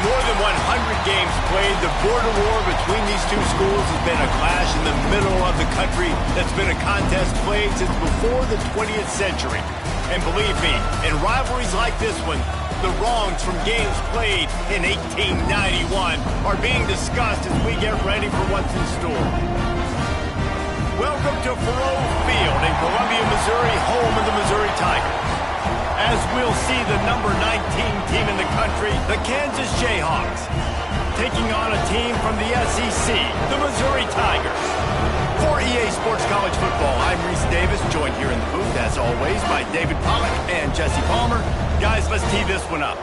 more than 100 games played, the border war between these two schools has been a clash in the middle of the country that's been a contest played since before the 20th century. And believe me, in rivalries like this one, the wrongs from games played in 1891 are being discussed as we get ready for what's in store. Welcome to Faurot Field in Columbia, Missouri, home of the Missouri Tigers. As we'll see the number 19 team in the country, the Kansas Jayhawks, taking on a team from the SEC, the Missouri Tigers. For EA Sports College Football, I'm Reese Davis, joined here in the booth, as always, by David Pollack and Jesse Palmer. Guys, let's tee this one up.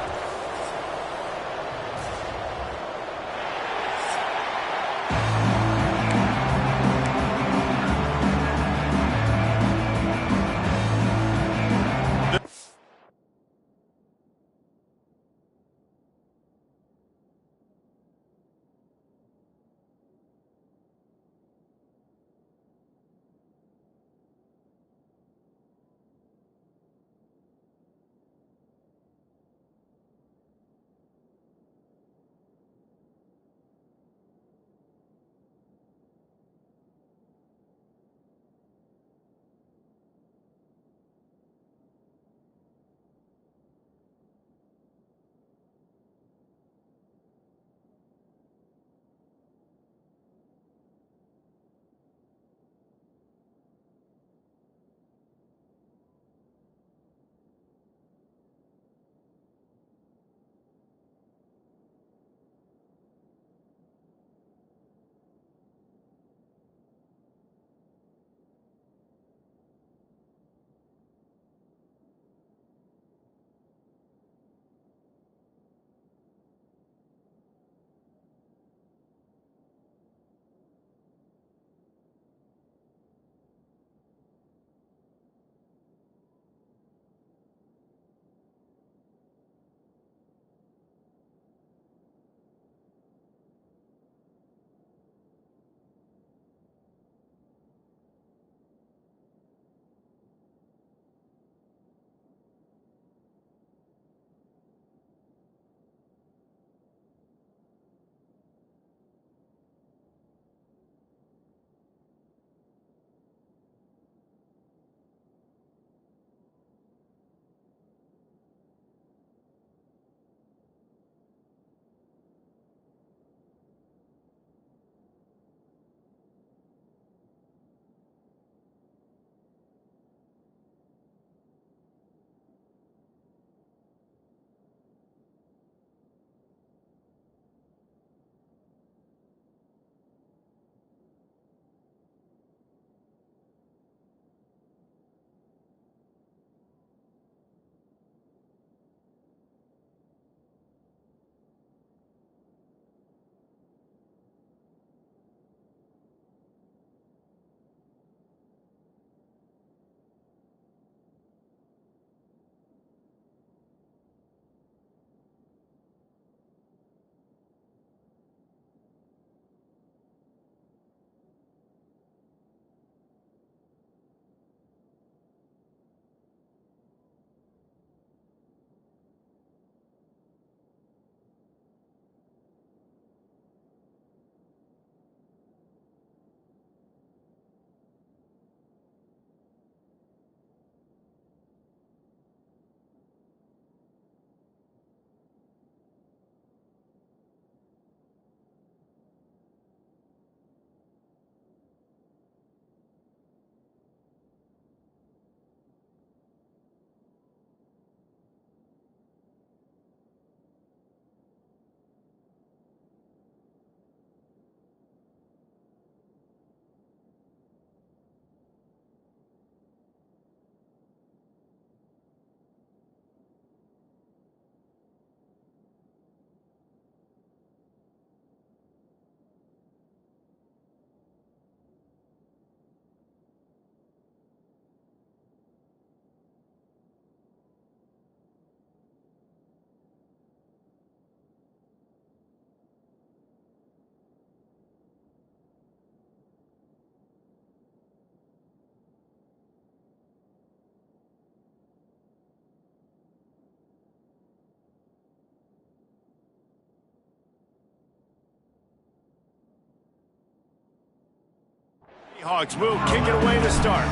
Hawks will kick it away to start.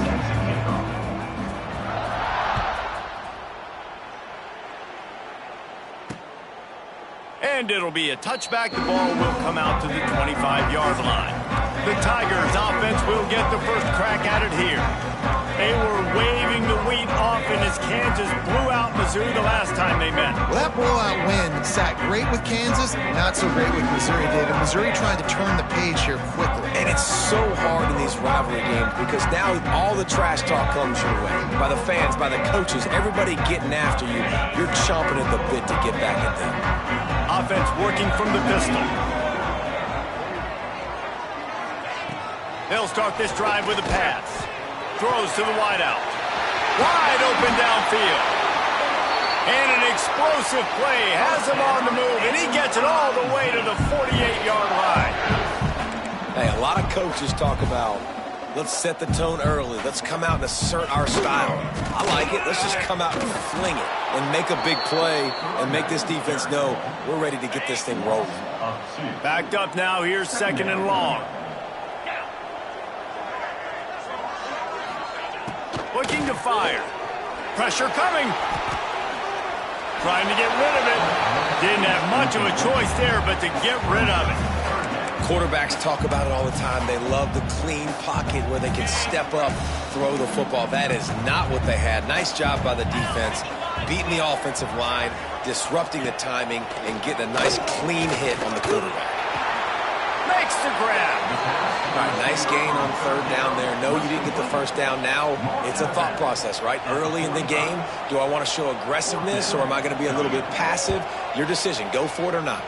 And it'll be a touchback. The ball will come out to the 25-yard line. The Tigers offense will get the first crack at it here. They were waving the wheat off as Kansas blew out Missouri the last time they met. Well, that blowout win sat great with Kansas, not so great with Missouri, David. Missouri trying to turn the page here quickly. And it's so hard in these rivalry games because now all the trash talk comes your way. By the fans, by the coaches, everybody getting after you. You're chomping at the bit to get back at them. Offense working from the pistol. They'll start this drive with a pass. Throws to the wideout. Wide open downfield. And an explosive play has him on the move, and he gets it all the way to the 48-yard line. Hey, a lot of coaches talk about, let's set the tone early. Let's come out and assert our style. I like it. Let's just come out and fling it and make a big play and make this defense know we're ready to get this thing rolling. Backed up now. Here's 2nd and long. Looking to fire. Pressure coming. Trying to get rid of it. Didn't have much of a choice there, but to get rid of it. Quarterbacks talk about it all the time. They love the clean pocket where they can step up, throw the football. That is not what they had. Nice job by the defense, beating the offensive line, disrupting the timing, and getting a nice clean hit on the quarterback. Makes the grab. All right, nice gain on 3rd down there. No, you didn't get the 1st down. Now it's a thought process, right? Early in the game, do I want to show aggressiveness or am I going to be a little bit passive? Your decision. Go for it or not.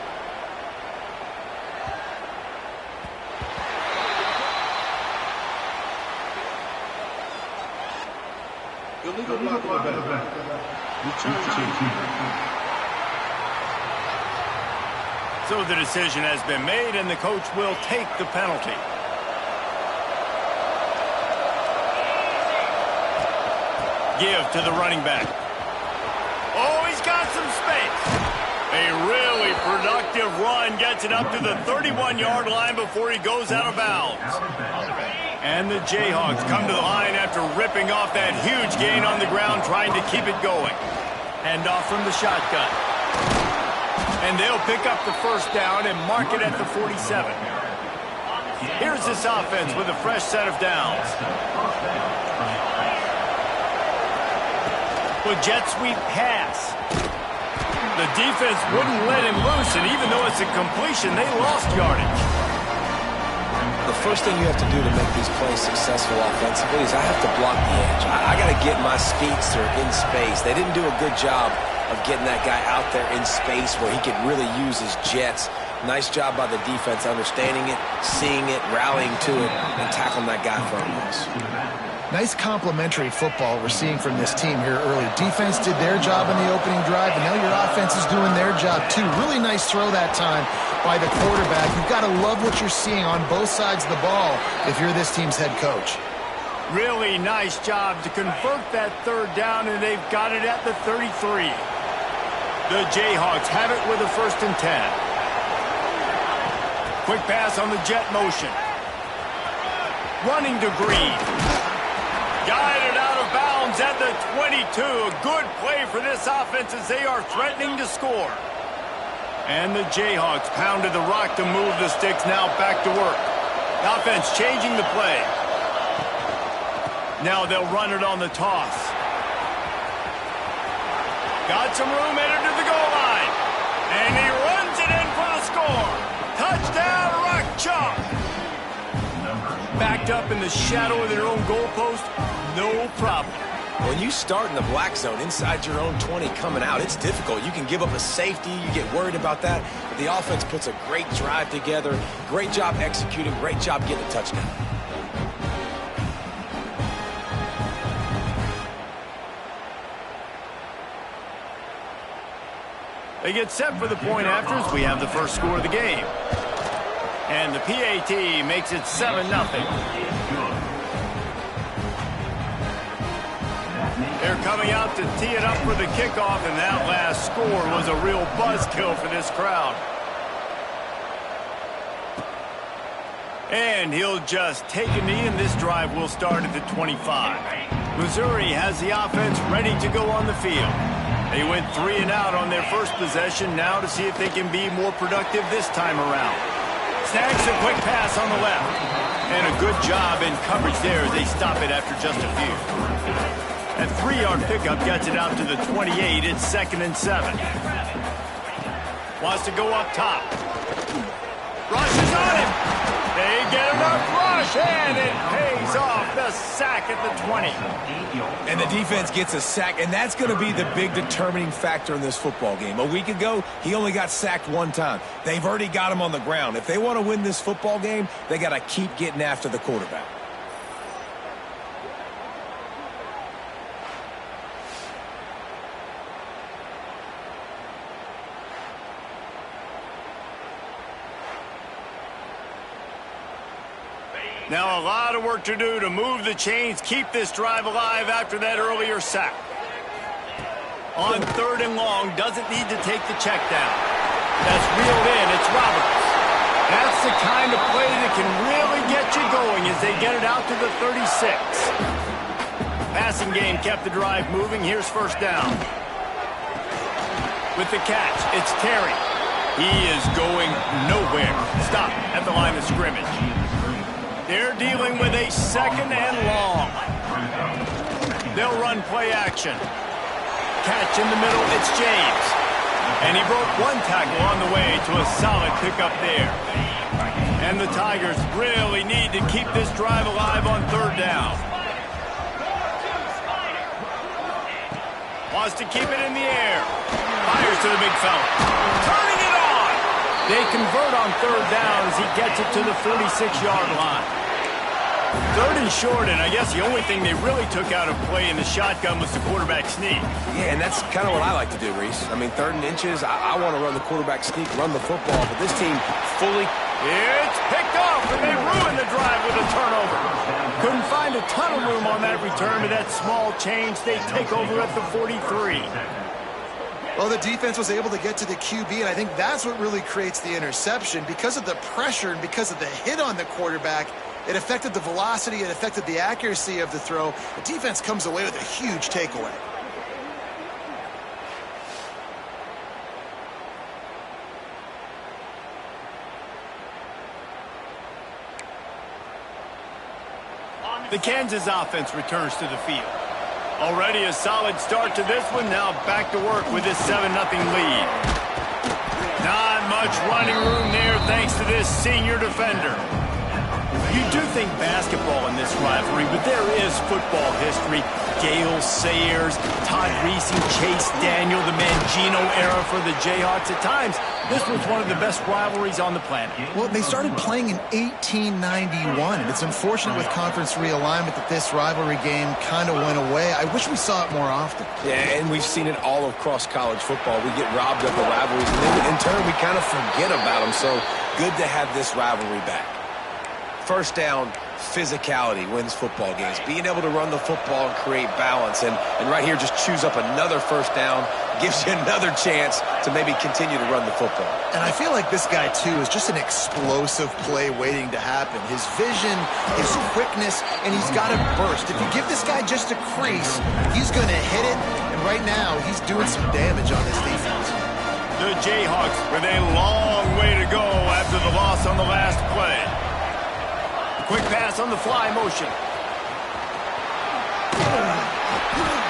So the decision has been made, and the coach will take the penalty. Give to the running back. Oh, he's got some space. A really productive run gets it up to the 31-yard line before he goes out of bounds. And the Jayhawks come to the line after ripping off that huge gain on the ground, trying to keep it going. Hand off from the shotgun. And they'll pick up the 1st down and mark it at the 47. Here's this offense with a fresh set of downs. With jet sweep pass. The defense wouldn't let him loose, and even though it's a completion, they lost yardage. The first thing you have to do to make these plays successful offensively is I have to block the edge. I got to get my speedster in space. They didn't do a good job of getting that guy out there in space where he could really use his jets. Nice job by the defense understanding it, seeing it, rallying to it, and tackling that guy for a loss. Nice complementary football we're seeing from this team here early. Defense did their job in the opening drive, and now your offense is doing their job too. Really nice throw that time by the quarterback. You've got to love what you're seeing on both sides of the ball if you're this team's head coach. Really nice job to convert that 3rd down, and they've got it at the 33. The Jayhawks have it with a 1st and 10. Quick pass on the jet motion. Running to Green. Guided out of bounds at the 22. A good play for this offense as they are threatening to score. And the Jayhawks pounded the rock to move the sticks, now back to work. The offense changing the play. Now they'll run it on the toss. Got some room, headed to the goal line. And he runs it in for the score. Touchdown, Rock Chalk. Backed up in the shadow of their own goalpost, no problem. When you start in the black zone inside your own 20 coming out, it's difficult. You can give up a safety. You get worried about that. But the offense puts a great drive together. Great job executing. Great job getting a touchdown. They get set for the point after as we have the first score of the game. And the PAT makes it 7-0. They're coming out to tee it up for the kickoff, and that last score was a real buzzkill for this crowd. And he'll just take a knee, and this drive will start at the 25. Missouri has the offense ready to go on the field. They went 3 and out on their first possession, now to see if they can be more productive this time around. Snags a quick pass on the left. And a good job in coverage there as they stop it after just a few. That 3-yard pickup gets it out to the 28. It's 2nd and 7. Wants to go up top. Rush is on him. They get enough rush, and it pays off. The sack at the 20. And the defense gets a sack, and that's going to be the big determining factor in this football game. A week ago, he only got sacked 1 time. They've already got him on the ground. If they want to win this football game, they got to keep getting after the quarterback. Now a lot of work to do to move the chains, keep this drive alive after that earlier sack. On 3rd and long, doesn't need to take the check down. That's reeled in, it's Roberts. That's the kind of play that can really get you going as they get it out to the 36. Passing game kept the drive moving. Here's 1st down. With the catch, it's Terry. He is going nowhere. Stop at the line of scrimmage. They're dealing with a 2nd and long. They'll run play action. Catch in the middle, it's James. And he broke 1 tackle on the way to a solid pickup there. And the Tigers really need to keep this drive alive on 3rd down. Wants to keep it in the air. Fires to the big fella. Turning it on! They convert on 3rd down as he gets it to the 46-yard line. 3rd and short, and I guess the only thing they really took out of play in the shotgun was the quarterback sneak. Yeah, and that's kind of what I like to do, Reese. I mean, 3rd and inches, I want to run the quarterback sneak, run the football, but this team fully... It's picked off, and they ruin the drive with a turnover. Couldn't find a ton of room on that return, but that small change, they take over at the 43. Well, the defense was able to get to the QB, and I think that's what really creates the interception. Because of the pressure and because of the hit on the quarterback, it affected the velocity, it affected the accuracy of the throw. The defense comes away with a huge takeaway. The Kansas offense returns to the field. Already a solid start to this one. Now back to work with this 7-0 lead. Not much running room there thanks to this senior defender. You do think basketball in this rivalry, but there is football history. Gale Sayers, Todd Reese, Chase Daniel, the Mangino era for the Jayhawks. At times, this was one of the best rivalries on the planet. Well, they started playing in 1891, and it's unfortunate with conference realignment that this rivalry game kind of went away. I wish we saw it more often. Yeah, and we've seen it all across college football. We get robbed of the rivalries, and then in turn, we kind of forget about them. So good to have this rivalry back. 1st down, physicality wins football games. Being able to run the football and create balance. And right here, just choose up another 1st down, gives you another chance to maybe continue to run the football. And I feel like this guy, too, is just an explosive play waiting to happen. His vision, his quickness, and he's got a burst. If you give this guy just a crease, he's going to hit it. And right now, he's doing some damage on this defense. The Jayhawks with a long way to go after the loss on the last play. Quick pass on the fly motion.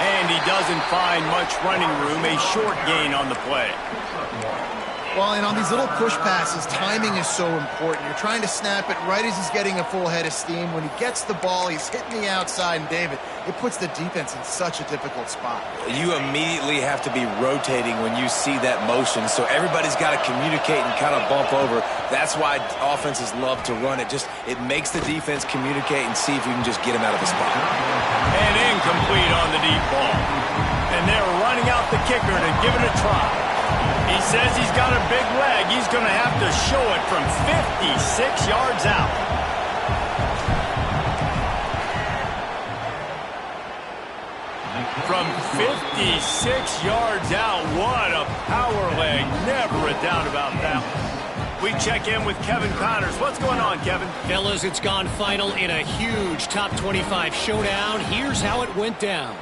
And he doesn't find much running room. A short gain on the play. Well, and on these little push passes, timing is so important. You're trying to snap it right as he's getting a full head of steam. When he gets the ball, he's hitting the outside, and David, it puts the defense in such a difficult spot. You immediately have to be rotating when you see that motion, so everybody's got to communicate and kind of bump over. That's why offenses love to run it. It makes the defense communicate and see if you can just get him out of the spot. And incomplete on the deep ball. And they're running out the kicker to give it a try. He says he's got a big leg. He's going to have to show it from 56 yards out. From 56 yards out, what a power leg. Never a doubt about that one. We check in with Kevin Connors. What's going on, Kevin? Fellas, it's gone final in a huge top 25 showdown. Here's how it went down.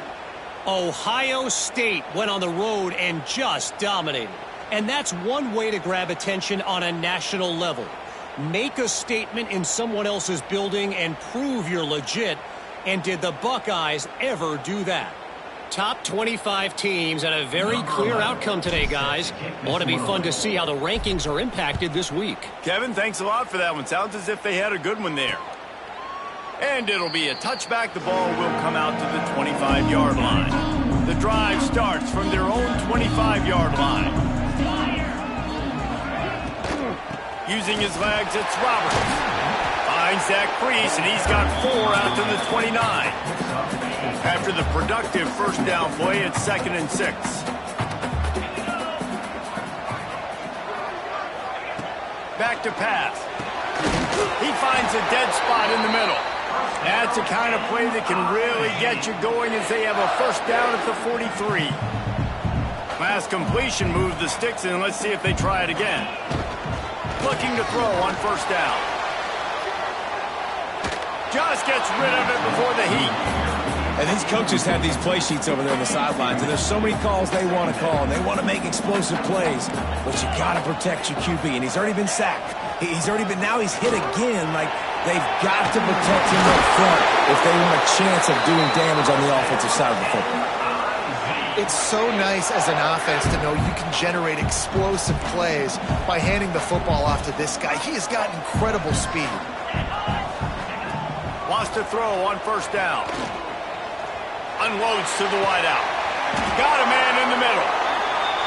Ohio State went on the road and just dominated. And that's one way to grab attention on a national level. Make a statement in someone else's building and prove you're legit. And did the Buckeyes ever do that? Top 25 teams and a very clear outcome today, guys. Ought to be fun to see how the rankings are impacted this week. Kevin, thanks a lot for that one. Sounds as if they had a good one there. And it'll be a touchback. The ball will come out to the 25-yard line. The drive starts from their own 25-yard line. Using his legs, it's Roberts. Finds Zach Priest, and he's got 4 out to the 29. After the productive first down play, it's 2nd and 6. Back to pass. He finds a dead spot in the middle. That's the kind of play that can really get you going as they have a first down at the 43. Last completion moves the sticks in. Let's see if they try it again. Looking to throw on first down. Just gets rid of it before the heat. And these coaches have these play sheets over there on the sidelines, and there's so many calls they want to call, and they want to make explosive plays. But you got to protect your QB, and he's already been sacked. Now he's hit again. Like, they've got to protect him up front if they want a chance of doing damage on the offensive side of the football. It's so nice as an offense to know you can generate explosive plays by handing the football off to this guy. He has got incredible speed. Wants to throw on first down. Unloads to the wideout. Got a man in the middle.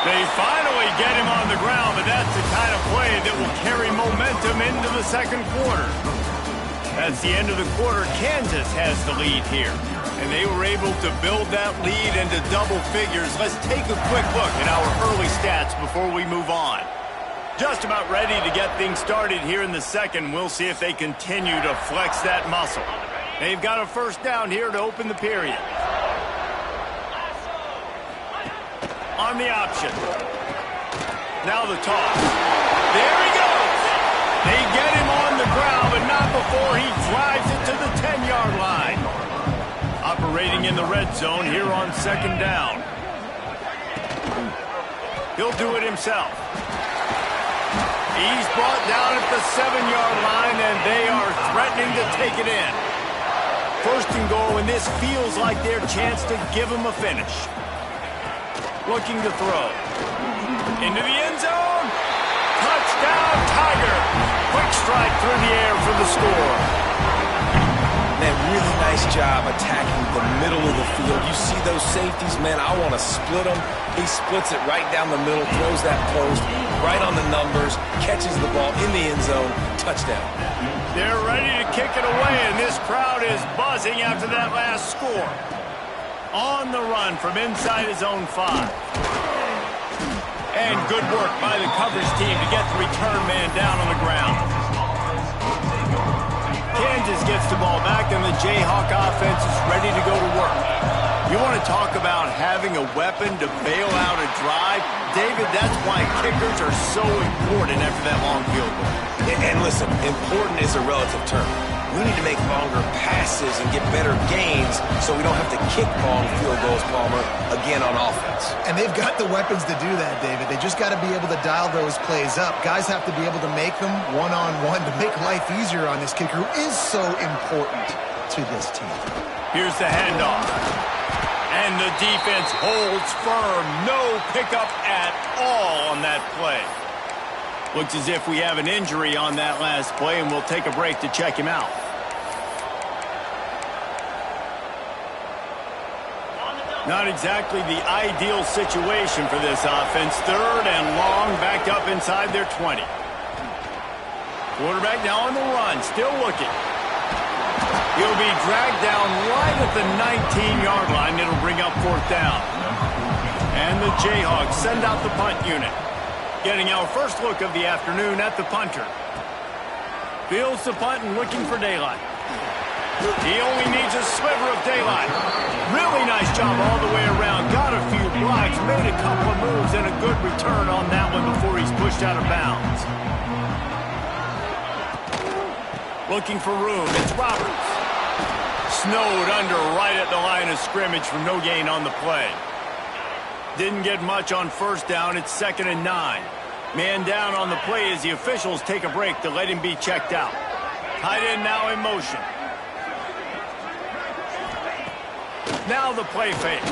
They finally get him on the ground, but that's the kind of play that will carry momentum into the second quarter. That's the end of the quarter. Kansas has the lead here, and they were able to build that lead into double figures. Let's take a quick look at our early stats before we move on. Just about ready to get things started here in the second. We'll see if they continue to flex that muscle. They've got a first down here to open the period. On the option. Now the toss. There he goes. They get him on the ground, but not before he drives it to the 10-yard line. Operating in the red zone here on second down. He'll do it himself. He's brought down at the 7-yard line, and they are threatening to take it in. First and goal, and this feels like their chance to give him a finish. Looking to throw. Into the end zone. Touchdown, Tiger. Quick strike through the air for the score. Man, really nice job attacking the middle of the field. You see those safeties, man, I want to split them. He splits it right down the middle, throws that post, right on the numbers, catches the ball in the end zone, touchdown. They're ready to kick it away, and this crowd is buzzing after that last score. On the run from inside his own 5. And good work by the coverage team to get the return man down on the ground. Kansas gets the ball back, and the Jayhawk offense is ready to go to work. You want to talk about having a weapon to bail out a drive? David, that's why kickers are so important after that long field goal. And listen, important is a relative term. We need to make longer passes and get better gains so we don't have to kick long field goals, Palmer, again on offense. And they've got the weapons to do that, David. They just got to be able to dial those plays up. Guys have to be able to make them one-on-one to make life easier on this kicker who is so important to this team. Here's the handoff. And the defense holds firm. No pickup at all on that play. Looks as if we have an injury on that last play, and we'll take a break to check him out. Not exactly the ideal situation for this offense. 3rd and long, backed up inside their 20. Quarterback now on the run, still looking. He'll be dragged down right at the 19-yard line. It'll bring up 4th down. And the Jayhawks send out the punt unit. Getting our first look of the afternoon at the punter. Fields the punt and looking for daylight. He only needs a sliver of daylight. Really nice job all the way around. Got a few blocks, made a couple of moves, and a good return on that one before he's pushed out of bounds. Looking for room. It's Roberts. Snowed under right at the line of scrimmage from no gain on the play. Didn't get much on first down. It's 2nd and 9. Man down on the play as the officials take a break to let him be checked out. Tight end now in motion. Now the play fake.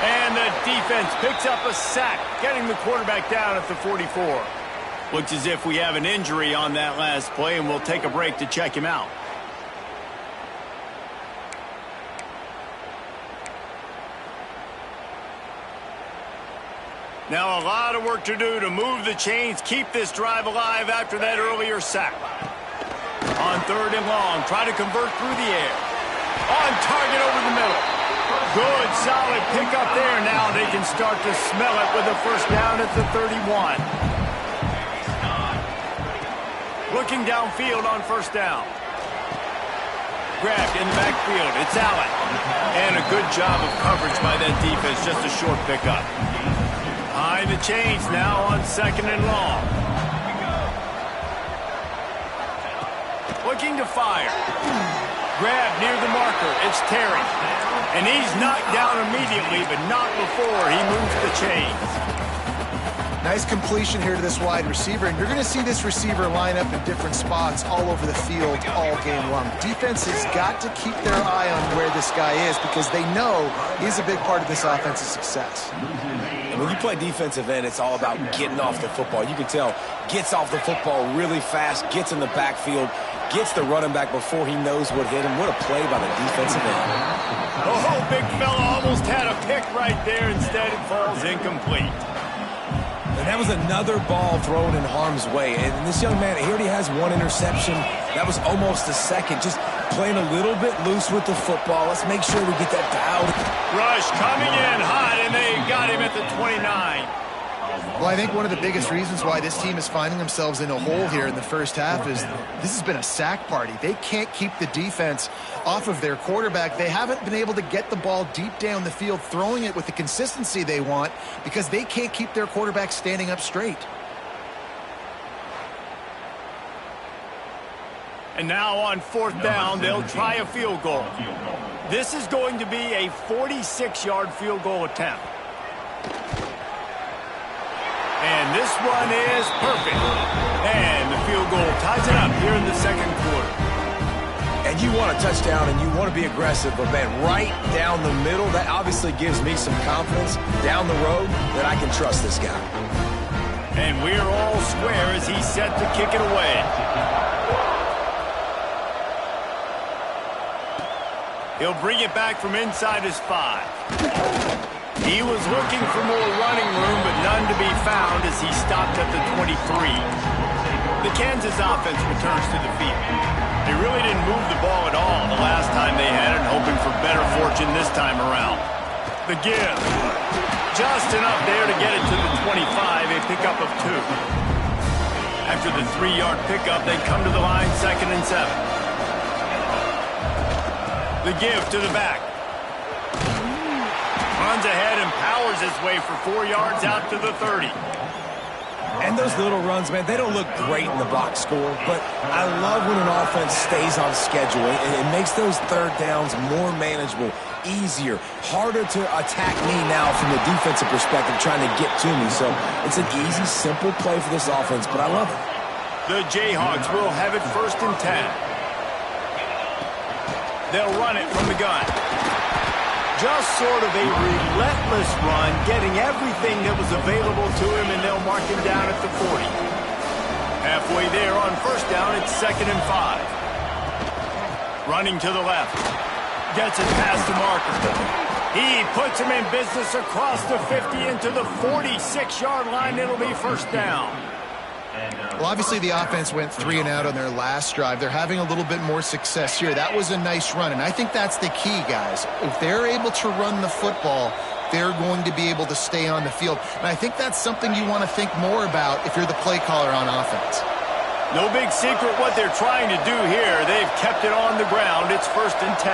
And the defense picks up a sack, getting the quarterback down at the 44. Looks as if we have an injury on that last play, and we'll take a break to check him out. Now a lot of work to do to move the chains, keep this drive alive after that earlier sack. On 3rd and long, try to convert through the air. On target over the middle. Good, solid pickup there. Now they can start to smell it with a first down at the 31. Looking downfield on first down. Grabbed in the backfield. It's Allen. And a good job of coverage by that defense. Just a short pickup. Behind the chains now on 2nd and long. Looking to fire. Grab near the marker. It's Terry. And he's knocked down immediately, but not before he moves the chains. Nice completion here to this wide receiver, and you're going to see this receiver line up in different spots all over the field all game long. Defense has got to keep their eye on where this guy is because they know he's a big part of this offense's success. And when you play defensive end, it's all about getting off the football. You can tell, gets off the football really fast, gets in the backfield, gets the running back before he knows what hit him. What a play by the defensive end. Oh, big fella almost had a pick right there. Instead, it falls incomplete. And that was another ball thrown in harm's way. And this young man, he already has one interception. That was almost a second. Just playing a little bit loose with the football. Let's make sure we get that dialed. Rush coming in hot, and they got him at the 29. Well, I think one of the biggest reasons why this team is finding themselves in a hole here in the first half is this has been a sack party. They can't keep the defense off of their quarterback. They haven't been able to get the ball deep down the field, throwing it with the consistency they want because they can't keep their quarterback standing up straight. And now on 4th down, they'll try a field goal. This is going to be a 46-yard field goal attempt. And this one is perfect. And the field goal ties it up here in the 2nd quarter. And you want a touchdown and you want to be aggressive, but man, right down the middle, that obviously gives me some confidence down the road that I can trust this guy. And we're all square as he's set to kick it away. He'll bring it back from inside his 5. He was looking for more running room, but none to be found as he stopped at the 23. The Kansas offense returns to the field. They really didn't move the ball at all the last time they had it, hoping for better fortune this time around. The give. Just enough there to get it to the 25, a pickup of 2. After the 3-yard pickup, they come to the line 2nd and 7. The give to the back. Runs ahead and powers his way for 4 yards out to the 30. And those little runs, man, they don't look great in the box score, but I love when an offense stays on schedule, and it makes those 3rd downs more manageable, easier, harder to attack me now from the defensive perspective trying to get to me. So it's an easy, simple play for this offense, but I love it. The Jayhawks will have it 1st and 10. They'll run it from the gun. Just sort of a relentless run, getting everything that was available to him, and they'll mark him down at the 40. Halfway there on 1st down, it's 2nd and 5. Running to the left. Gets it past the marker. He puts him in business across the 50 into the 46-yard line. It'll be 1st down. Well, obviously the offense went 3 and out on their last drive. They're having a little bit more success here. That was a nice run, and I think that's the key, guys. If they're able to run the football, they're going to be able to stay on the field. And I think that's something you want to think more about if you're the play caller on offense. No big secret what they're trying to do here. They've kept it on the ground. It's 1st and 10.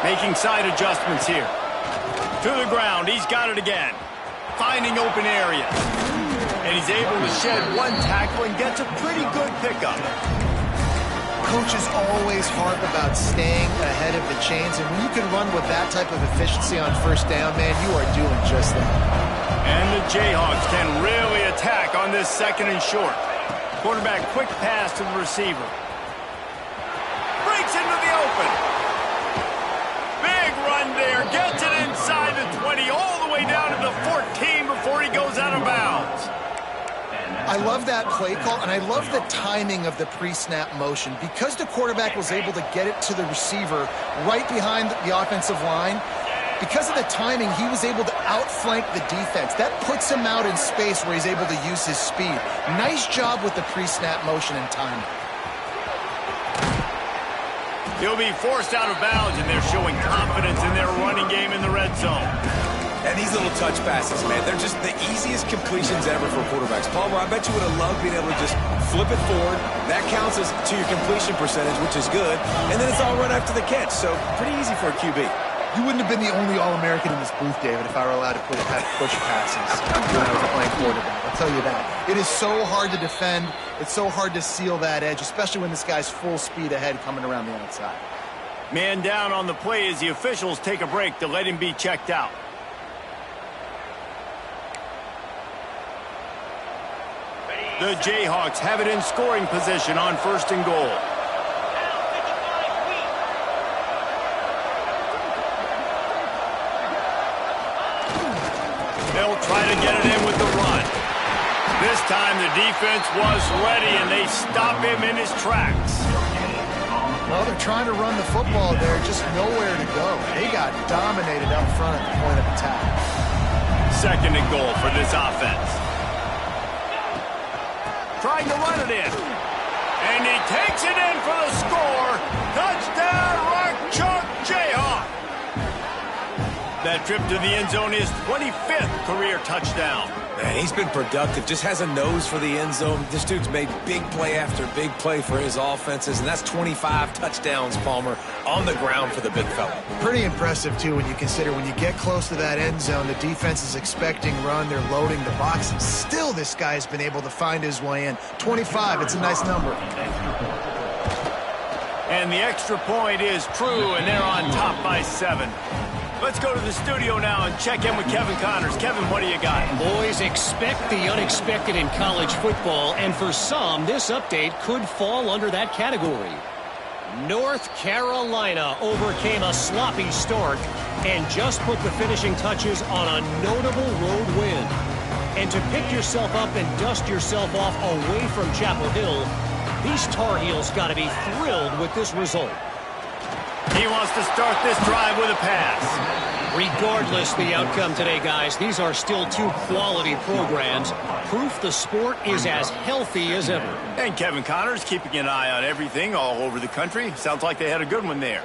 Making side adjustments here. To the ground. He's got it again. Finding open areas. And he's able to shed one tackle and gets a pretty good pickup. Coaches always harp about staying ahead of the chains, and when you can run with that type of efficiency on first down, man, you are doing just that. And the Jayhawks can really attack on this 2nd and short. Quarterback quick pass to the receiver. Breaks into the open. Big run there. Gets it inside the 20, all the way down to the 14 before he goes out of bounds. I love that play call, and I love the timing of the pre-snap motion. Because the quarterback was able to get it to the receiver right behind the offensive line, because of the timing, he was able to outflank the defense. That puts him out in space where he's able to use his speed. Nice job with the pre-snap motion and timing. He'll be forced out of bounds, and they're showing confidence in their running game in the red zone. And these little touch passes, man, they're just the easiest completions ever for quarterbacks. Palmer, I bet you would have loved being able to just flip it forward. That counts as to your completion percentage, which is good. And then it's all run after the catch, so pretty easy for a QB. You wouldn't have been the only All-American in this booth, David, if I were allowed to push passes when I was playing quarterback. I'll tell you that. It is so hard to defend. It's so hard to seal that edge, especially when this guy's full speed ahead coming around the outside. Man down on the play as the officials take a break to let him be checked out. The Jayhawks have it in scoring position on 1st and goal. They'll try to get it in with the run. This time the defense was ready, and they stop him in his tracks. Well, they're trying to run the football there, just nowhere to go. They got dominated up front at the point of attack. 2nd and goal for this offense. Trying to run it in. And he takes it in for the score. Touchdown, Rock Chalk Jayhawk. That trip to the end zone is 25th career touchdown. Man, he's been productive. Just has a nose for the end zone. This dude's made big play after big play for his offenses, and that's 25 touchdowns, Palmer, on the ground for the big fella. Pretty impressive, too, when you consider when you get close to that end zone, the defense is expecting run, they're loading the box, and still this guy's been able to find his way in. 25, it's a nice number. And the extra point is true, and they're on top by 7. Let's go to the studio now and check in with Kevin Connors. Kevin, what do you got? Boys, expect the unexpected in college football, and for some, this update could fall under that category. North Carolina overcame a sloppy start and just put the finishing touches on a notable road win. And to pick yourself up and dust yourself off away from Chapel Hill, these Tar Heels got to be thrilled with this result. He wants to start this drive with a pass. Regardless the outcome today, guys, these are still 2 quality programs. Proof the sport is as healthy as ever. And Kevin Connors keeping an eye on everything all over the country. Sounds like they had a good one there.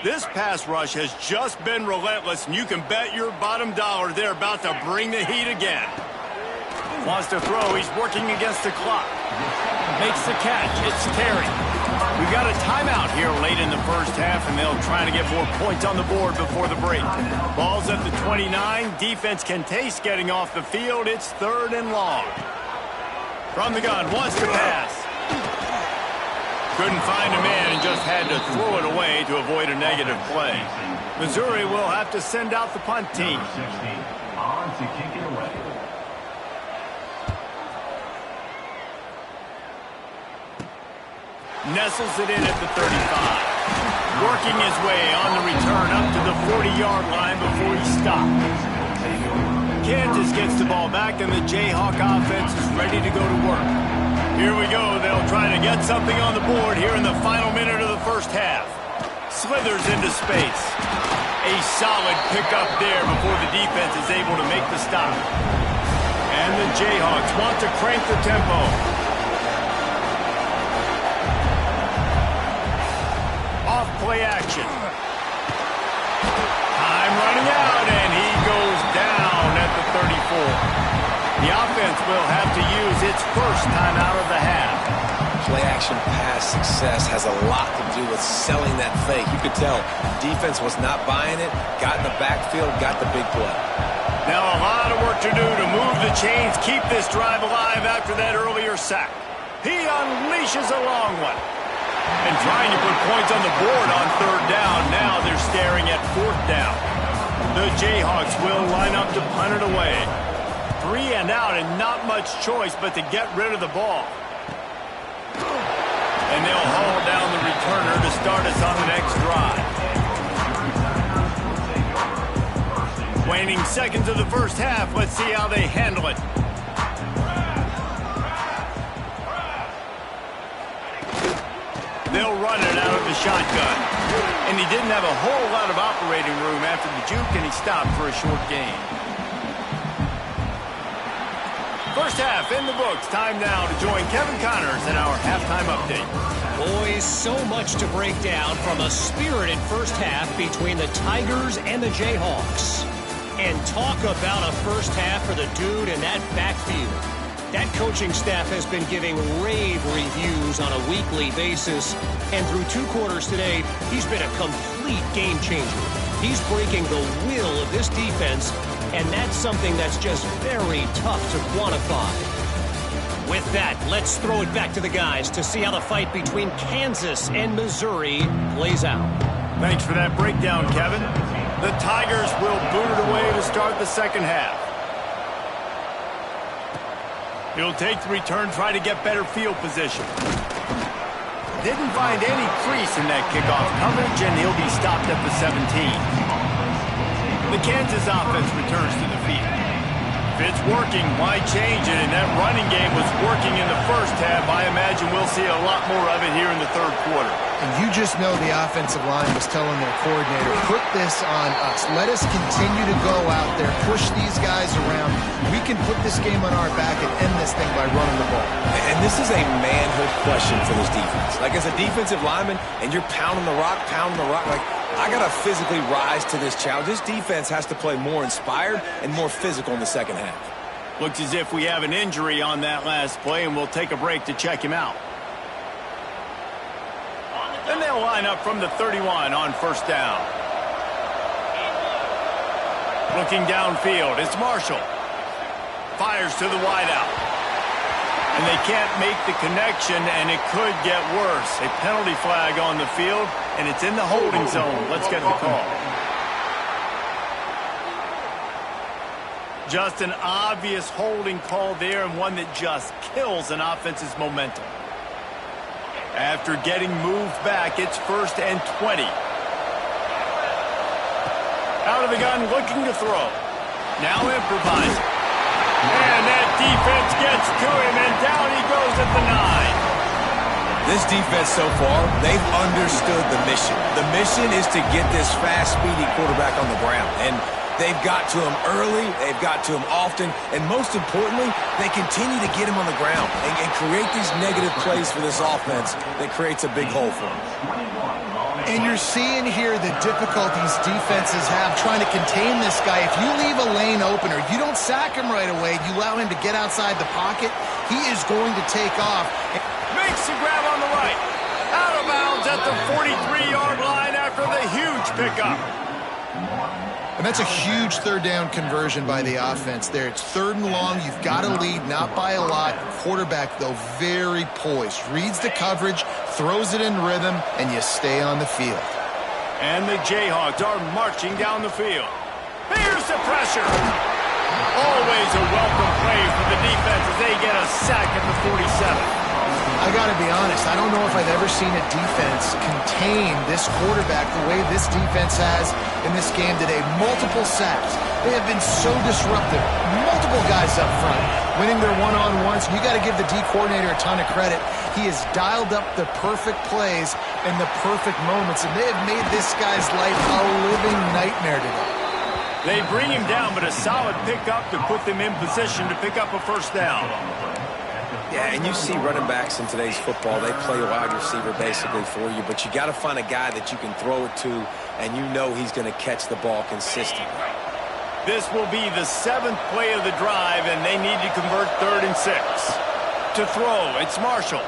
This pass rush has just been relentless, and you can bet your bottom dollar they're about to bring the heat again. Wants to throw. He's working against the clock. Makes the catch. It's Terry. We've got a timeout here late in the first half, and they'll try to get more points on the board before the break. Ball's at the 29. Defense can taste getting off the field. It's 3rd and long. From the gun, wants to pass. Couldn't find a man and just had to throw it away to avoid a negative play. Missouri will have to send out the punt team. Nestles it in at the 35. Working his way on the return up to the 40-yard line before he stopped. Kansas gets the ball back, and the Jayhawk offense is ready to go to work. Here we go. They'll try to get something on the board here in the final minute of the first half. Slithers into space. A solid pickup there before the defense is able to make the stop. And the Jayhawks want to crank the tempo. Off play action. Time running out, and he goes down at the 34. The offense will have to use its first timeout of the half. play-action pass success has a lot to do with selling that fake. You could tell defense was not buying it, got in the backfield, got the big play. Now a lot of work to do to move the chains, keep this drive alive after that earlier sack. He unleashes a long one. And trying to put points on the board on third down. Now they're staring at fourth down. The Jayhawks will line up to punt it away. 3 and out and not much choice but to get rid of the ball. And they'll haul down the returner to start us on the next drive. Waning seconds of the first half. Let's see how they handle it. They'll run it out of the shotgun. And he didn't have a whole lot of operating room after the juke, and he stopped for a short gain. First half in the books. Time now to join Kevin Connors in our halftime update. Boys, so much to break down from a spirited first half between the Tigers and the Jayhawks. And talk about a first half for the dude in that backfield. That coaching staff has been giving rave reviews on a weekly basis. And through 2 quarters today, he's been a complete game changer. He's breaking the will of this defense, and that's something that's just very tough to quantify. With that, let's throw it back to the guys to see how the fight between Kansas and Missouri plays out. Thanks for that breakdown, Kevin. The Tigers will boot it away to start the second half. He'll take the return, try to get better field position. Didn't find any crease in that kickoff coverage, and he'll be stopped at the 17. The Kansas offense returns to the field. If it's working, why change it? And that running game was working in the first half. I imagine we'll see a lot more of it here in the third quarter. And you just know the offensive line was telling their coordinator, put this on us. Let us continue to go out there, push these guys around. We can put this game on our back and end this thing by running the ball. And this is a manhood question for this defense. Like, as a defensive lineman, and you're pounding the rock, like, I got to physically rise to this challenge. This defense has to play more inspired and more physical in the second half. Looks as if we have an injury on that last play, and we'll take a break to check him out. Then they'll line up from the 31 on first down. Looking downfield, it's Marshall. Fires to the wideout. And they can't make the connection, and it could get worse. A penalty flag on the field, and it's in the holding zone. Let's get the call. Just an obvious holding call there, and one that just kills an offense's momentum. After getting moved back, it's 1st and 20. Out of the gun, looking to throw. Now improvising. And that defense gets to him, and down he goes at the 9. This defense so far, they've understood the mission. The mission is to get this fast, speedy quarterback on the ground. And they've got to him early, they've got to him often, and most importantly, they continue to get him on the ground and create these negative plays for this offense that creates a big hole for them. And you're seeing here the difficulties defenses have trying to contain this guy. If you leave a lane open or you don't sack him right away, you allow him to get outside the pocket, he is going to take off. Makes the grab on the right. Out of bounds at the 43-yard line after the huge pickup. And that's a huge third down conversion by the offense there. It's 3rd and long. You've got to lead, not by a lot. Quarterback, though, very poised. Reads the coverage, throws it in rhythm, and you stay on the field. And the Jayhawks are marching down the field. Here's the pressure. Always a welcome play for the defense as they get a sack at the 47. I got to be honest, I don't know if I've ever seen a defense contain this quarterback the way this defense has in this game today. Multiple sacks. They have been so disruptive. Multiple guys up front winning their one-on-ones. You got to give the D coordinator a ton of credit. He has dialed up the perfect plays and the perfect moments, and they have made this guy's life a living nightmare today. They bring him down, but a solid pickup to put them in position to pick up a first down. Yeah, and you see running backs in today's football, they play a wide receiver basically for you, but you got to find a guy that you can throw it to, and you know he's going to catch the ball consistently. This will be the 7th play of the drive, and they need to convert 3rd and 6. To throw, it's Marshall.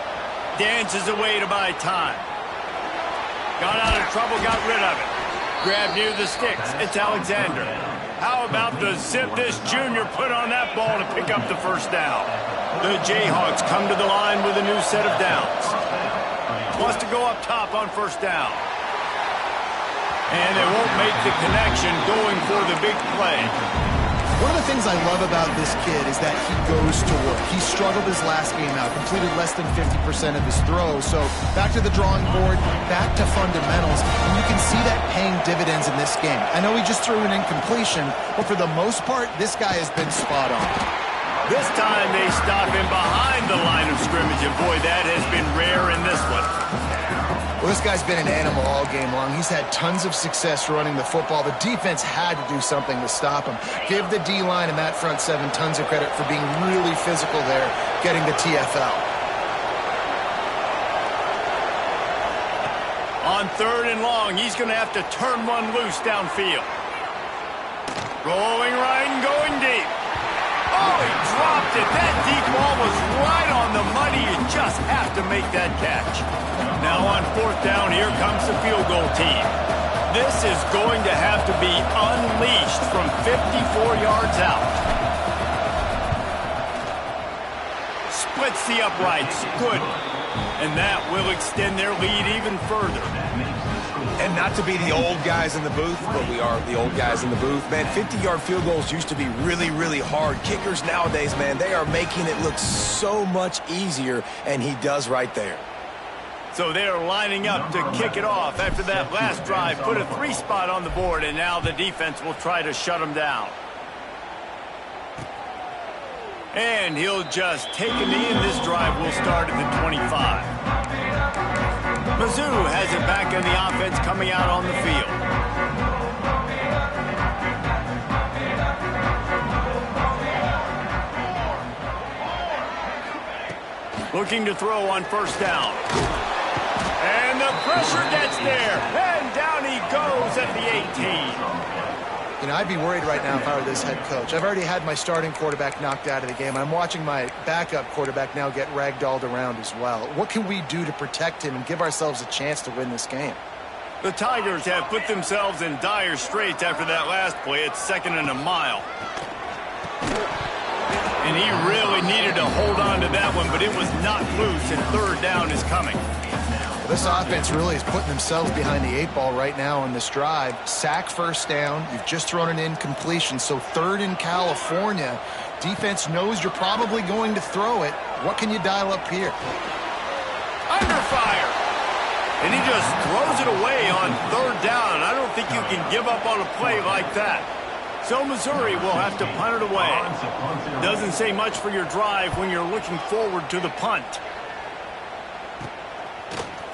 Dances away to buy time. Got out of trouble, got rid of it. Grab near the sticks. It's Alexander. How about the zip this junior put on that ball to pick up the first down? The Jayhawks come to the line with a new set of downs. Wants to go up top on first down. And they won't make the connection going for the big play. One of the things I love about this kid is that he goes to work. He struggled his last game out, completed less than 50% of his throws. So back to the drawing board, back to fundamentals. And you can see that paying dividends in this game. I know he just threw an incompletion, but for the most part, this guy has been spot on. This time they stop him behind the line of scrimmage, and boy, that has been rare in this one. Well, this guy's been an animal all game long. He's had tons of success running the football. The defense had to do something to stop him. Give the D-line and that front seven tons of credit for being really physical there, getting the TFL. On 3rd and long, he's going to have to turn one loose downfield. Rolling right and going deep. Oh, he dropped it. That deep ball was right on the money. You just have to make that catch. Now on 4th down, here comes the field goal team. This is going to have to be unleashed from 54 yards out. Splits the uprights. Good. And that will extend their lead even further. And not to be the old guys in the booth, but we are the old guys in the booth. Man, 50-yard field goals used to be really, really hard. Kickers nowadays, man, they are making it look so much easier, and he does right there. So they're lining up to kick it off after that last drive. Put a 3 spot on the board, and now the defense will try to shut them down. And he'll just take a knee, and this drive will start at the 25. Mizzou has it back in the offense coming out on the field. Looking to throw on 1st down. And the pressure gets there. And down he goes at the 18. You know, I'd be worried right now if I were this head coach. I've already had my starting quarterback knocked out of the game. I'm watching my backup quarterback now get ragdolled around as well. What can we do to protect him and give ourselves a chance to win this game? The Tigers have put themselves in dire straits after that last play. It's 2nd and a mile. And he really needed to hold on to that one, but it was not loose, and 3rd down is coming. This offense really is putting themselves behind the 8 ball right now on this drive. Sack 1st down. You've just thrown an incompletion, so 3rd in California. Defense knows you're probably going to throw it. What can you dial up here? Under fire. And he just throws it away on 3rd down. I don't think you can give up on a play like that. So Missouri will have to punt it away. Doesn't say much for your drive when you're looking forward to the punt.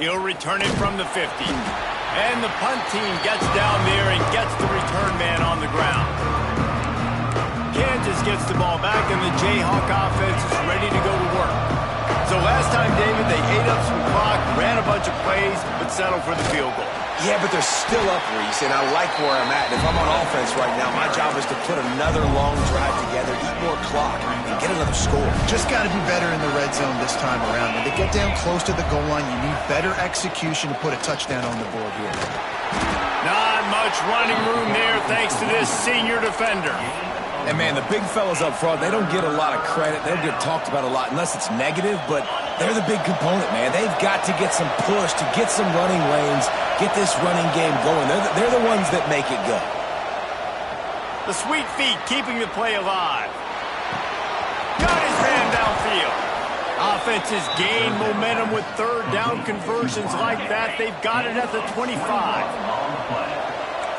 He'll return it from the 50. And the punt team gets down there and gets the return man on the ground. Kansas gets the ball back, and the Jayhawk offense is ready to go to work. So last time, David, they ate up some clock, ran a bunch of plays, but settled for the field goal. Yeah, but they're still up, Reese, and I like where I'm at. And if I'm on offense right now, my job is to put another long drive together, eat more clock, and get another score. Just got to be better in the red zone this time around. When they get down close to the goal line, you need better execution to put a touchdown on the board here. Not much running room there thanks to this senior defender. And, man, the big fellas up front, they don't get a lot of credit. They don't get talked about a lot unless it's negative, but they're the big component, man. They've got to get some push, to get some running lanes, get this running game going. They're the ones that make it go. The sweet feet keeping the play alive. Got his man downfield. Offenses gain momentum with 3rd down conversions like that. They've got it at the 25.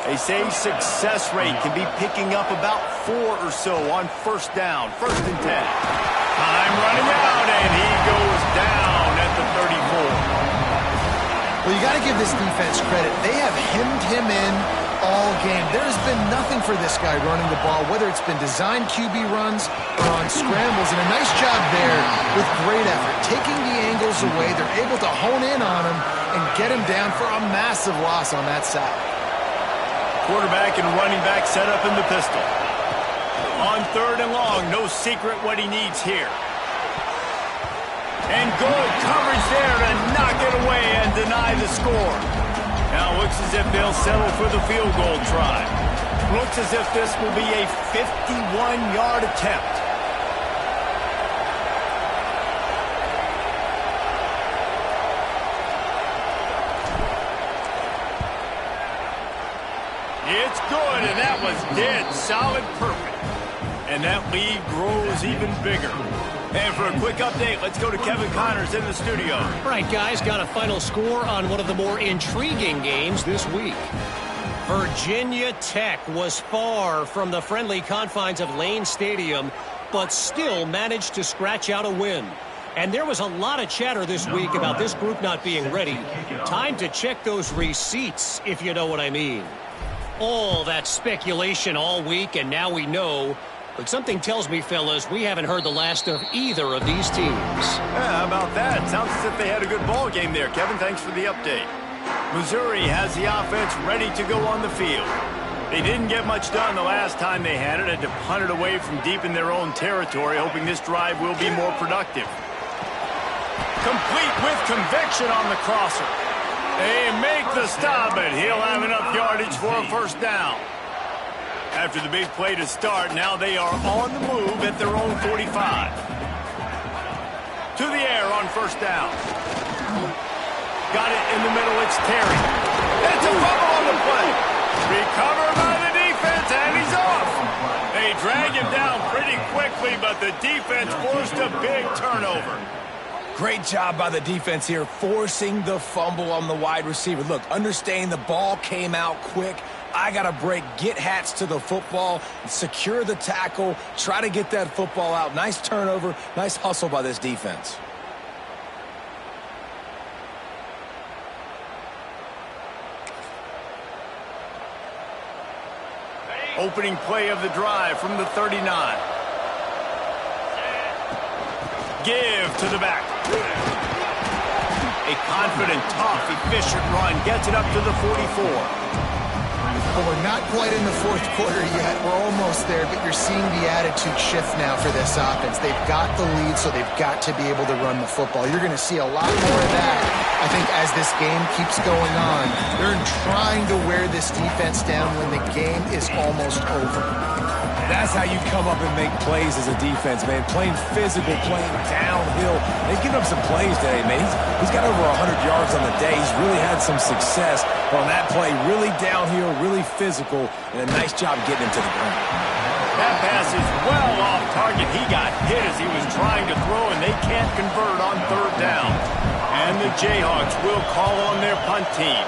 They say success rate can be picking up about 4 or so on 1st down, 1st and 10. Time running out, and he goes down at the 34. Well, you got to give this defense credit. They have hemmed him in all game. There's been nothing for this guy running the ball, whether it's been designed QB runs or on scrambles, and a nice job there with great effort. Taking the angles away, they're able to hone in on him and get him down for a massive loss on that sack. Quarterback and running back set up in the pistol. On 3rd and long, no secret what he needs here. And good coverage there to knock it away and deny the score. Now it looks as if they'll settle for the field goal try. Looks as if this will be a 51-yard attempt. It's good, and that was dead solid perfect. And that lead grows even bigger. And for a quick update, let's go to Kevin Connors in the studio. All right, guys, got a final score on one of the more intriguing games this week. Virginia Tech was far from the friendly confines of Lane Stadium, but still managed to scratch out a win. And there was a lot of chatter this week about this group not being ready. Time to check those receipts, if you know what I mean. All that speculation all week, and now we know. But something tells me, fellas, we haven't heard the last of either of these teams. Yeah, how about that? Sounds as if they had a good ball game there. Kevin, thanks for the update. Missouri has the offense ready to go on the field. They didn't get much done the last time they had it. Had to punt it away from deep in their own territory, hoping this drive will be more productive. Complete with conviction on the crosser. They make the stop, but he'll have enough yardage for a first down. After the big play to start, now they are on the move at their own 45. To the air on first down. Got it in the middle, it's Terry. It's a fumble on the play. Recovered by the defense, and he's off. They drag him down pretty quickly, but the defense forced a big turnover. Great job by the defense here, forcing the fumble on the wide receiver. Look, understanding the ball came out quick. I got to break, get Hats to the football, secure the tackle, try to get that football out. Nice turnover, nice hustle by this defense. Opening play of the drive from the 39. Give to the back. A confident, tough, efficient run gets it up to the 44. Well, we're not quite in the fourth quarter yet. We're almost there, but you're seeing the attitude shift now for this offense. They've got the lead, so they've got to be able to run the football. You're going to see a lot more of that, I think, as this game keeps going on. They're trying to wear this defense down when the game is almost over. That's how you come up and make plays as a defense, man. Playing physical, playing downhill. They've given up some plays today, man. He's got over 100 yards on the day. He's really had some success on that play. Really downhill, really physical, and a nice job getting him to the ground. That pass is well off target. He got hit as he was trying to throw, and they can't convert on third down. And the Jayhawks will call on their punt team.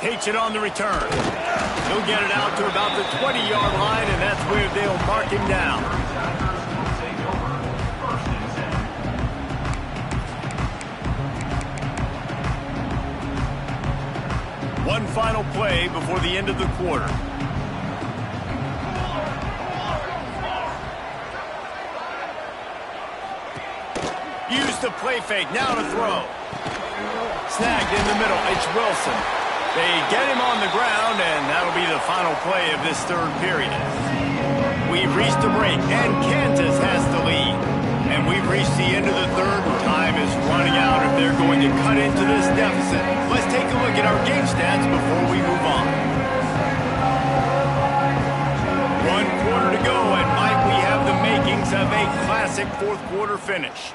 Takes it on the return. He'll get it out to about the 20-yard line, and that's where they'll mark him down. One final play before the end of the quarter. Use the play fake, now to throw. Snagged in the middle, it's Wilson. They get him on the ground, and that'll be the final play of this third period. We've reached the break, and Kansas has the lead. And we've reached the end of the third. Time is running out if they're going to cut into this deficit. Let's take a look at our game stats before we move on. 1 quarter to go, and might we have the makings of a classic fourth quarter finish.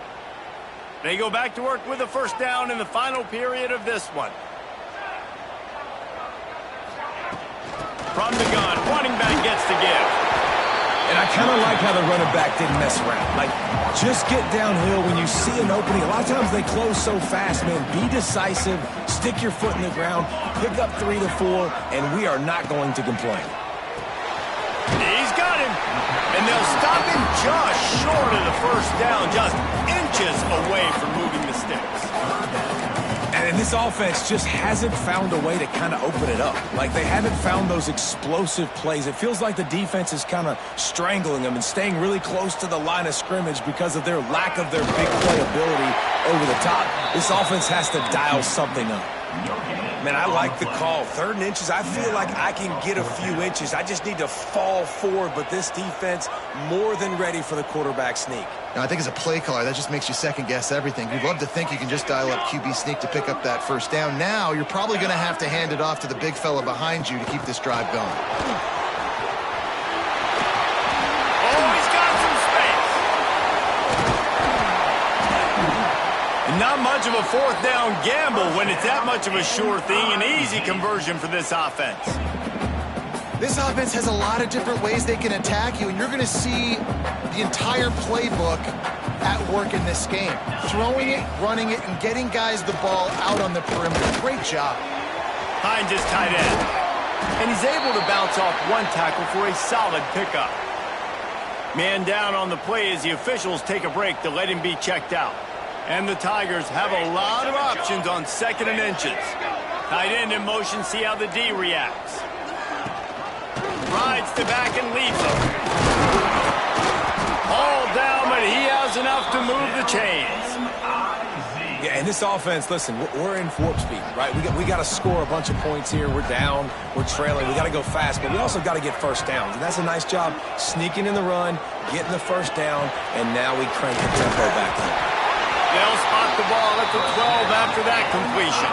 They go back to work with a first down in the final period of this one. From the gun, running back gets to give. And I kind of like how the running back didn't mess around. Like, just get downhill when you see an opening. A lot of times they close so fast, man. Be decisive, stick your foot in the ground, pick up 3 to 4, and we are not going to complain. He's got him. And they'll stop him just short of the first down, just inches away from moving the sticks. And this offense just hasn't found a way to kind of open it up. Like, they haven't found those explosive plays. It feels like the defense is kind of strangling them and staying really close to the line of scrimmage because of their lack of their big play ability over the top. This offense has to dial something up. Man, I like the call. 3rd and inches, I feel like I can get a few inches. I just need to fall forward, but this defense more than ready for the quarterback sneak. Now, I think as a play caller, that just makes you second-guess everything. You'd love to think you can just dial up QB sneak to pick up that 1st down. Now, you're probably going to have to hand it off to the big fella behind you to keep this drive going. Not much of a 4th down gamble when it's that much of a sure thing. An easy conversion for this offense. This offense has a lot of different ways they can attack you, and you're going to see the entire playbook at work in this game. Throwing it, running it, and getting guys the ball out on the perimeter. Great job. Hines is tight end. And he's able to bounce off one tackle for a solid pickup. Man down on the play as the officials take a break to let him be checked out. And the Tigers have a lot of options on 2nd and inches. Tight end in motion, see how the D reacts. Rides to back and leads him. All down, but he has enough to move the chains. Yeah, and this offense, listen, we're in warp speed, right? We got to score a bunch of points here. We're down, we're trailing. We got to go fast, but we also got to get 1st downs. And that's a nice job sneaking in the run, getting the 1st down, and now we crank the tempo back up. They'll spot the ball at the 12 after that completion.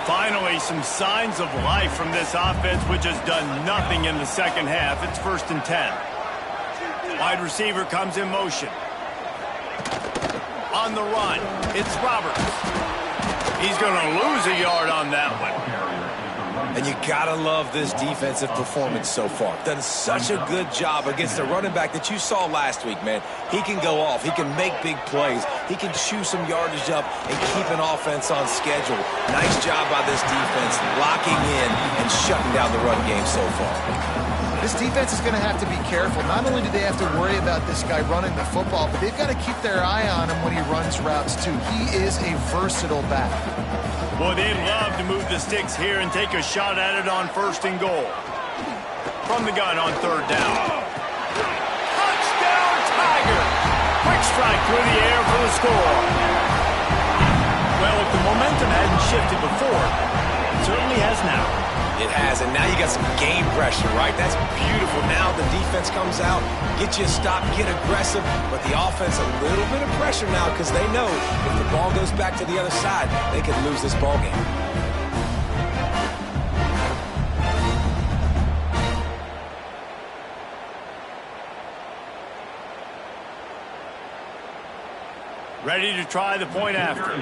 Finally, some signs of life from this offense, which has done nothing in the 2nd half. It's 1st and 10. Wide receiver comes in motion. On the run, it's Roberts. He's going to lose a yard on that one. And you gotta love this defensive performance so far. Done such a good job against the running back that you saw last week, man. He can go off. He can make big plays. He can chew some yardage up and keep an offense on schedule. Nice job by this defense locking in and shutting down the run game so far. This defense is going to have to be careful. Not only do they have to worry about this guy running the football, but they've got to keep their eye on him when he runs routes, too. He is a versatile back. Boy, they'd love to move the sticks here and take a shot at it on 1st and goal. From the gun on 3rd down. Touchdown, Tiger! Quick strike through the air for the score. Well, if the momentum hadn't shifted before, it certainly has now. It has, and now you got some game pressure, right? That's beautiful. Now the defense comes out, get you a stop, get aggressive, but the offense a little bit of pressure now because they know if the ball goes back to the other side, they could lose this ball game. Ready to try the point after.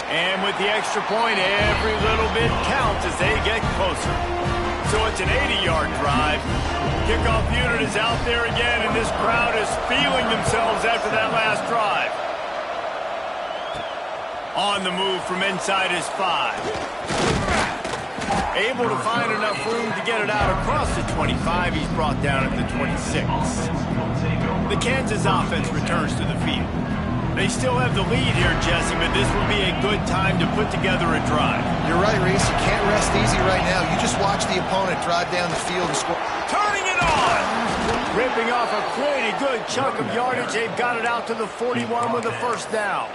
And with the extra point, every little bit counts as they get closer. So it's an 80-yard drive. Kickoff unit is out there again, and this crowd is feeling themselves after that last drive. On the move from inside his 5. Able to find enough room to get it out across the 25. He's brought down at the 26. The Kansas offense returns to the field. They still have the lead here, Jesse, but this will be a good time to put together a drive. You're right, Reese. You can't rest easy right now. You just watch the opponent drive down the field and score. Turning it on! Ripping off a pretty good chunk of yardage. They've got it out to the 41 with a 1st down.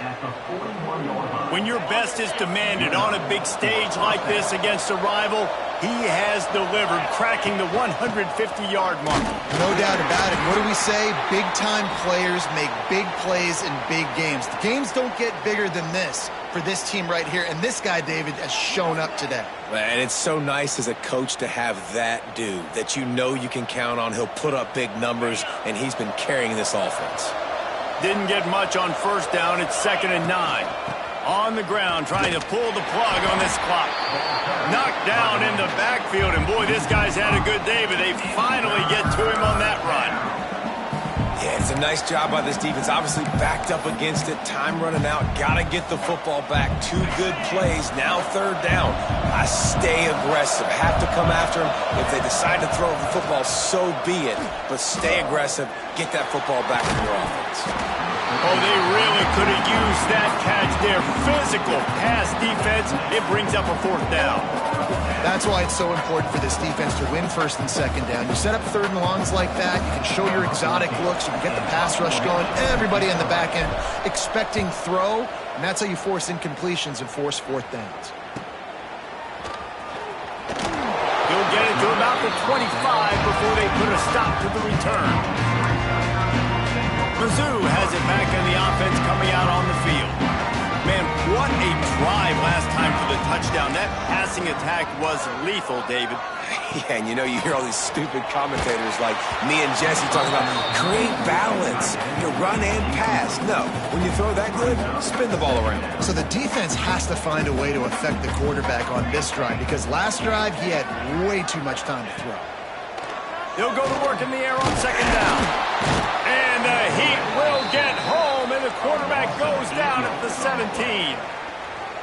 When your best is demanded on a big stage like this against a rival, he has delivered, cracking the 150-yard mark. No doubt about it. What do we say? Big-time players make big plays in big games. The games don't get bigger than this for this team right here, and this guy, David, has shown up today. And it's so nice as a coach to have that dude that you know you can count on. He'll put up big numbers, and he's been carrying this offense. Didn't get much on 1st down. It's 2nd and 9. On the ground, trying to pull the plug on this clock. Knocked down in the backfield, and boy, this guy's had a good day, but they finally get to him on that run. Yeah, it's a nice job by this defense. Obviously backed up against it. Time running out. Got to get the football back. 2 good plays. Now 3rd down. I stay aggressive. Have to come after him. If they decide to throw the football, so be it. But stay aggressive. Get that football back in your offense. Oh, they really could have used that catch there. Physical pass defense. It brings up a 4th down. That's why it's so important for this defense to win first and second down. You set up third and longs like that, you can show your exotic looks, you can get the pass rush going, everybody on the back end expecting throw, and that's how you force incompletions and force fourth downs. He'll get it to about the 25 before they put a stop to the return. Mizzou has it back in the offense coming out on the field. Man, what a drive last time for the touchdown. That passing attack was lethal, David. Yeah, and you know, you hear all these stupid commentators like me and Jesse talking about create balance, run and pass. No, when you throw that good, spin the ball around. So the defense has to find a way to affect the quarterback on this drive because last drive he had way too much time to throw. He'll go to work in the air on second down. And the Heat will get home, and the quarterback goes down at the 17.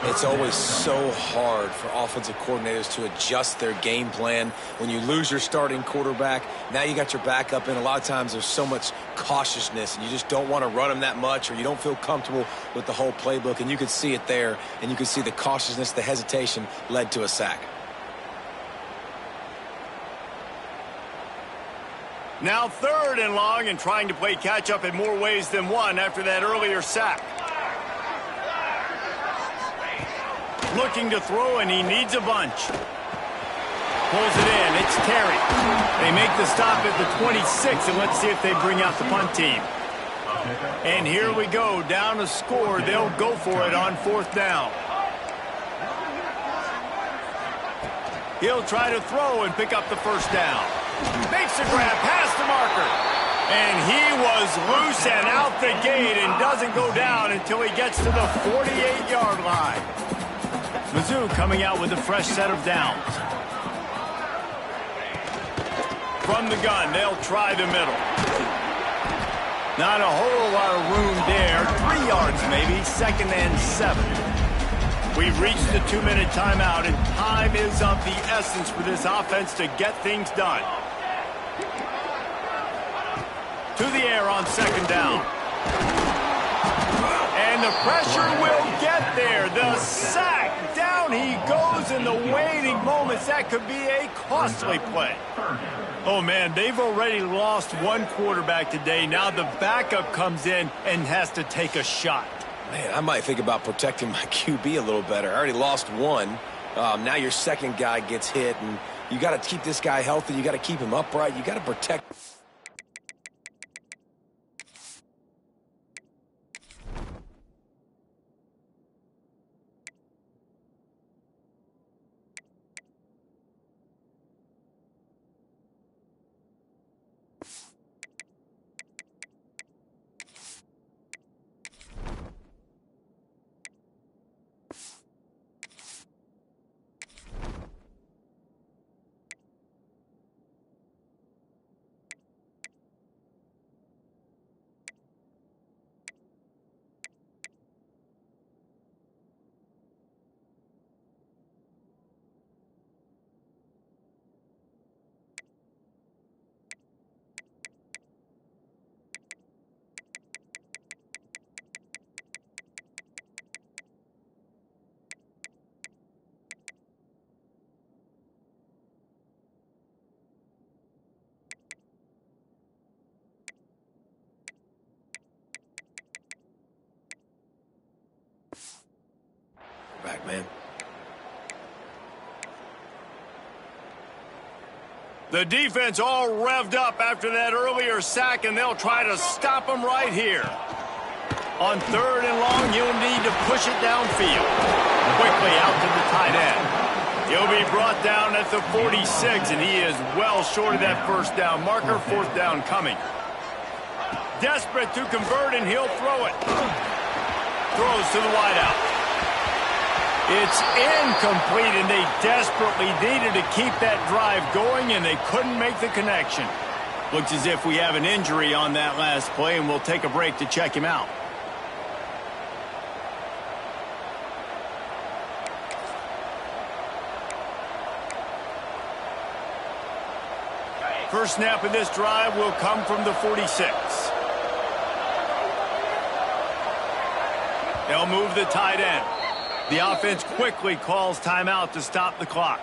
It's always so hard for offensive coordinators to adjust their game plan. When you lose your starting quarterback, now you got your backup in. A lot of times there's so much cautiousness, and you just don't want to run them that much, or you don't feel comfortable with the whole playbook. And you could see it there, and you could see the cautiousness, the hesitation led to a sack. Now third and long and trying to play catch-up in more ways than one after that earlier sack. Looking to throw, and he needs a bunch. Pulls it in. It's Terry. They make the stop at the 26, and let's see if they bring out the punt team. And here we go. Down a score. They'll go for it on fourth down. He'll try to throw and pick up the first down. Makes a grab past the marker. And he was loose and out the gate and doesn't go down until he gets to the 48-yard line. Mizzou coming out with a fresh set of downs. From the gun, they'll try the middle. Not a whole lot of room there. 3 yards maybe, second and 7. We've reached the 2-minute timeout, and time is of the essence for this offense to get things done. To the air on second down. And the pressure will get there. The sack. Down he goes in the waiting moments. That could be a costly play. Oh, man, they've already lost one quarterback today. Now the backup comes in and has to take a shot. Man, I might think about protecting my QB a little better. I already lost one. Now your second guy gets hit, and you got to keep this guy healthy. You got to keep him upright. You got to protect. Back, man. The defense all revved up after that earlier sack, and they'll try to stop him right here. On third and long, you'll need to push it downfield. Quickly out to the tight end. He'll be brought down at the 46, and he is well short of that first down marker. Fourth down coming. Desperate to convert, and he'll throw it. Throws to the wideout. It's incomplete, and they desperately needed to keep that drive going, and they couldn't make the connection. Looks as if we have an injury on that last play, and we'll take a break to check him out. First snap of this drive will come from the 46. They'll move the tight end. The offense quickly calls timeout to stop the clock.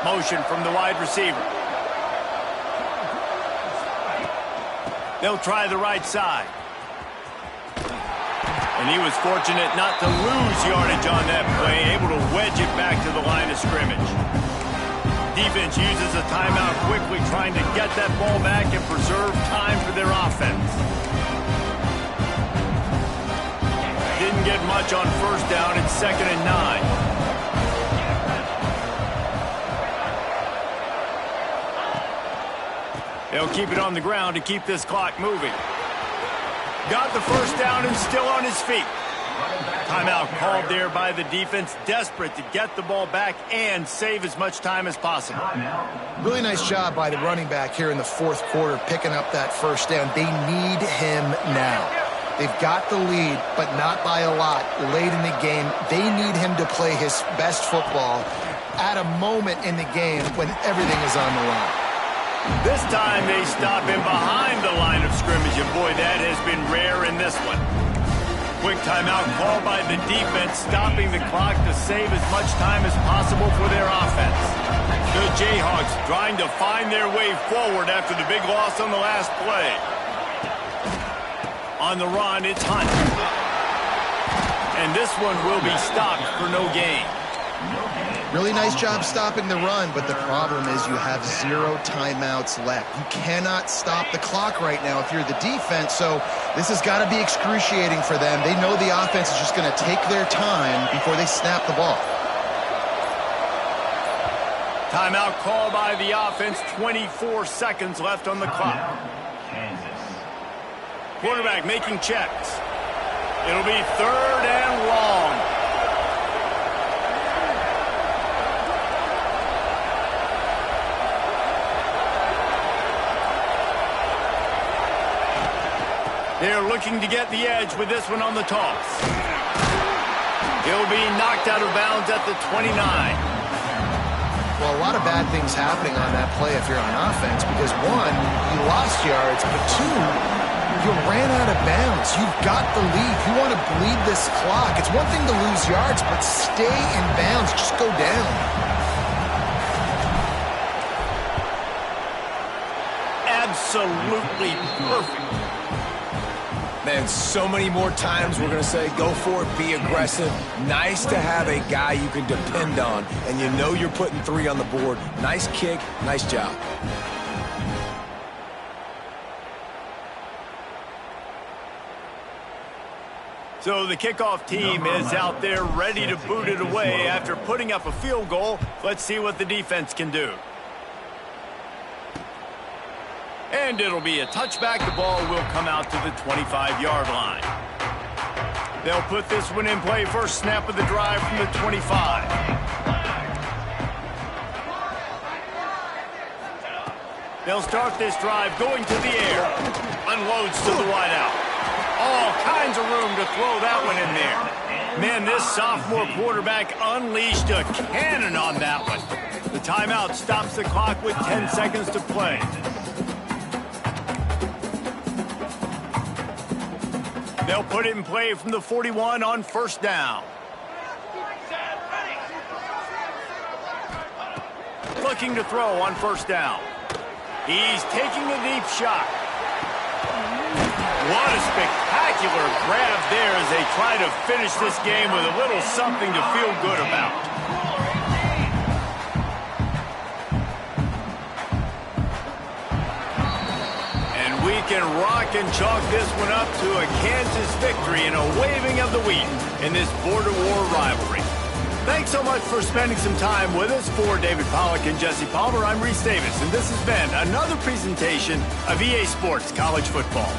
Motion from the wide receiver. They'll try the right side. And he was fortunate not to lose yardage on that play, able to wedge it back to the line of scrimmage. Defense uses a timeout quickly, trying to get that ball back and preserve time for their offense. Didn't get much on first down. It's 2nd and 9. They'll keep it on the ground to keep this clock moving. Got the first down and still on his feet. Timeout called there by the defense, desperate to get the ball back and save as much time as possible. Really nice job by the running back here in the fourth quarter, picking up that first down. They need him now. They've got the lead, but not by a lot late in the game. They need him to play his best football at a moment in the game when everything is on the line. This time they stop him behind the line of scrimmage, and boy, that has been rare in this one. Quick timeout called by the defense, stopping the clock to save as much time as possible for their offense. The Jayhawks trying to find their way forward after the big loss on the last play. On the run, it's Hunt. And this one will be stopped for no gain. Really nice job stopping the run, but the problem is you have 0 timeouts left. You cannot stop the clock right now if you're the defense, so this has got to be excruciating for them. They know the offense is just going to take their time before they snap the ball. Timeout called by the offense, 24 seconds left on the clock. Quarterback making checks. It'll be 3rd and long. They're looking to get the edge with this one on the toss. He'll be knocked out of bounds at the 29. Well, a lot of bad things happening on that play if you're on offense because, 1, you lost yards, but 2, you ran out of bounds. You've got the lead. You want to bleed this clock. It's one thing to lose yards, but stay in bounds. Just go down. Absolutely perfect. Man, so many more times we're going to say, go for it, be aggressive. Nice to have a guy you can depend on, and you know you're putting 3 on the board. Nice kick, nice job. So the kickoff team is out there ready to boot it away after putting up a field goal. Let's see what the defense can do. And it'll be a touchback. The ball will come out to the 25-yard line. They'll put this one in play. First snap of the drive from the 25. They'll start this drive going to the air. Unloads to the wideout. All kinds of room to throw that one in there. Man, this sophomore quarterback unleashed a cannon on that one. The timeout stops the clock with 10 seconds to play. They'll put it in play from the 41 on first down. Looking to throw on first down. He's taking a deep shot. What a spectacular grab there as they try to finish this game with a little something to feel good about. We can rock and chalk this one up to a Kansas victory and a waving of the wheat in this border war rivalry. Thanks so much for spending some time with us. For David Pollack and Jesse Palmer, I'm Reese Davis, and this has been another presentation of EA Sports College Football.